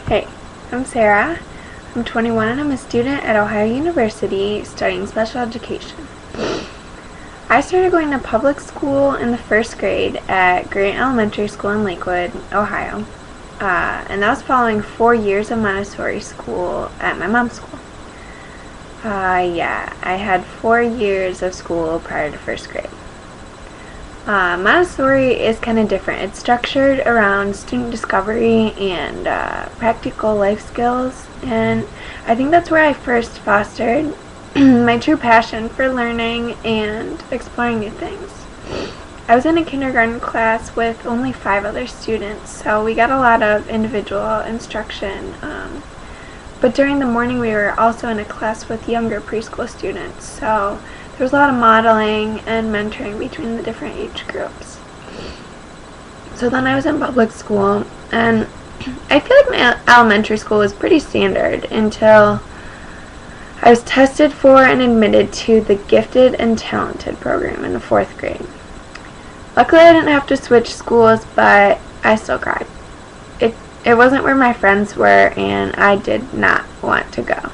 Hey, I'm Sara. I'm 21 and I'm a student at Ohio University studying special education. I started going to public school in the first grade at Grant Elementary School in Lakewood, Ohio. And that was following 4 years of Montessori school at my mom's school. I had 4 years of school prior to first grade. Montessori is kind of different. It's structured around student discovery and practical life skills, and I think that's where I first fostered my true passion for learning and exploring new things. I was in a kindergarten class with only 5 other students, so we got a lot of individual instruction. But during the morning we were also in a class with younger preschool students, so there was a lot of modeling and mentoring between the different age groups. So then I was in public school, and I feel like my elementary school was pretty standard until I was tested for and admitted to the Gifted and Talented program in the 4th grade. Luckily I didn't have to switch schools, but I still cried. It wasn't where my friends were, and I did not want to go.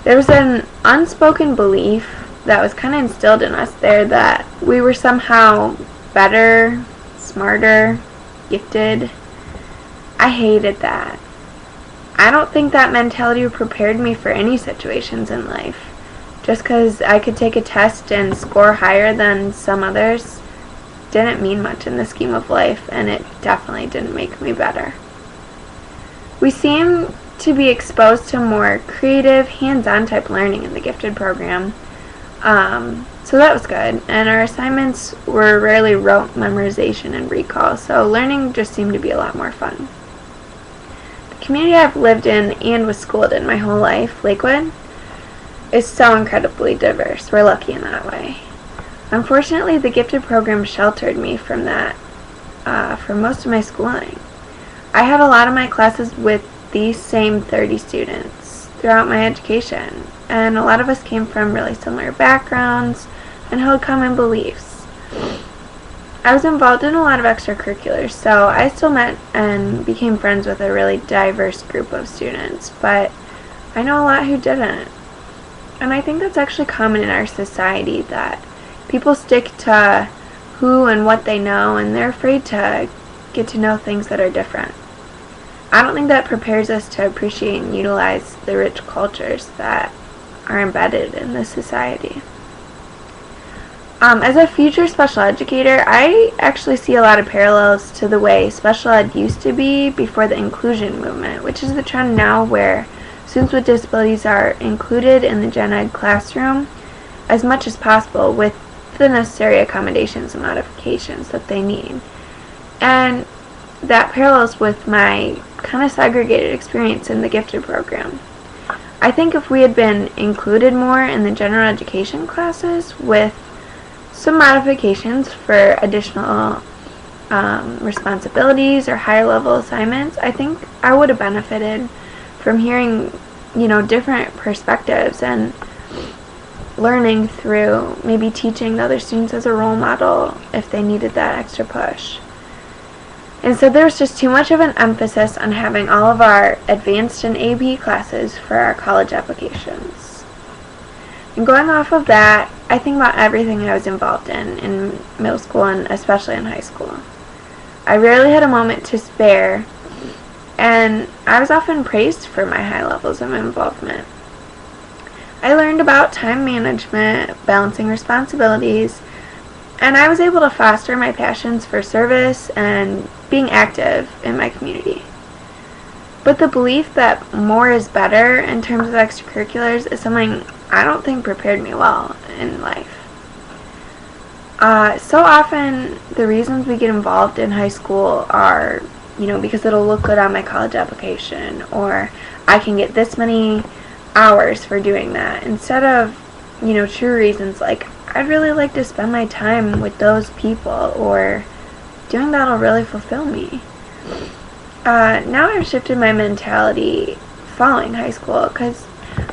There was an unspoken belief that was kind of instilled in us there that we were somehow better, smarter, gifted. I hated that. I don't think that mentality prepared me for any situations in life. Just because I could take a test and score higher than some others didn't mean much in the scheme of life, and it definitely didn't make me better. We seem to be exposed to more creative, hands-on type learning in the Gifted program. So that was good, and our assignments were rarely rote memorization and recall, so learning just seemed to be a lot more fun. The community I've lived in and was schooled in my whole life, Lakewood, is so incredibly diverse. We're lucky in that way. Unfortunately, the Gifted program sheltered me from that for most of my schooling. I had a lot of my classes with these same 30 students throughout my education, and a lot of us came from really similar backgrounds and held common beliefs. I was involved in a lot of extracurriculars, so I still met and became friends with a really diverse group of students, but I know a lot who didn't. And I think that's actually common in our society, that people stick to who and what they know, and they're afraid to get to know things that are different. I don't think that prepares us to appreciate and utilize the rich cultures that are embedded in this society. As a future special educator, I actually see a lot of parallels to the way special ed used to be before the inclusion movement, which is the trend now where students with disabilities are included in the gen ed classroom as much as possible with the necessary accommodations and modifications that they need. And that parallels with my kind of segregated experience in the Gifted program. I think if we had been included more in the general education classes with some modifications for additional responsibilities or higher level assignments, I think I would have benefited from hearing, different perspectives and learning through maybe teaching the other students as a role model if they needed that extra push. Instead, there was just too much of an emphasis on having all of our advanced and AP classes for our college applications. And going off of that, I think about everything I was involved in middle school and especially in high school. I rarely had a moment to spare, and I was often praised for my high levels of involvement. I learned about time management, balancing responsibilities, and I was able to foster my passions for service and being active in my community. But the belief that more is better in terms of extracurriculars is something I don't think prepared me well in life. So often the reasons we get involved in high school are, because it'll look good on my college application, or I can get this many hours for doing that, instead of, true reasons like I'd really like to spend my time with those people, or doing that'll really fulfill me. Now I've shifted my mentality following high school, because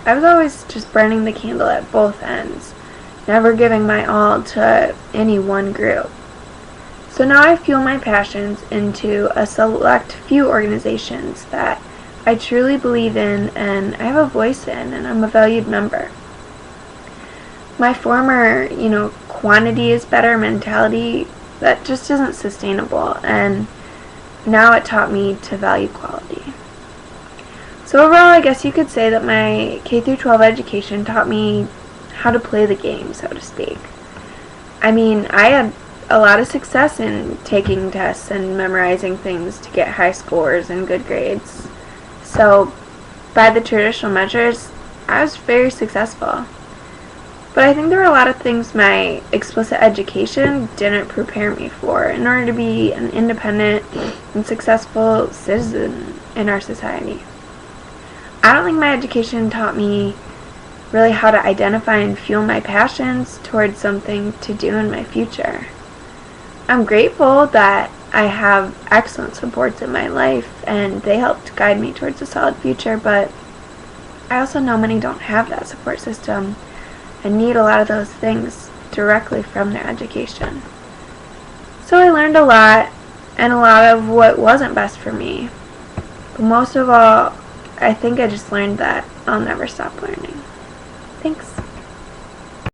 I was always just burning the candle at both ends, never giving my all to any one group. So now I fuel my passions into a select few organizations that I truly believe in and I have a voice in, and I'm a valued member. My former, quantity is better mentality, that just isn't sustainable, and now it taught me to value quality. So overall, I guess you could say that my K through 12 education taught me how to play the game, so to speak. I mean, I had a lot of success in taking tests and memorizing things to get high scores and good grades. So, by the traditional measures, I was very successful. But I think there were a lot of things my explicit education didn't prepare me for in order to be an independent and successful citizen in our society. I don't think my education taught me really how to identify and fuel my passions towards something to do in my future. I'm grateful that I have excellent supports in my life and they helped guide me towards a solid future, but I also know many don't have that support system and need a lot of those things directly from their education. So I learned a lot, and a lot of what wasn't best for me. But most of all, I think I just learned that I'll never stop learning. Thanks.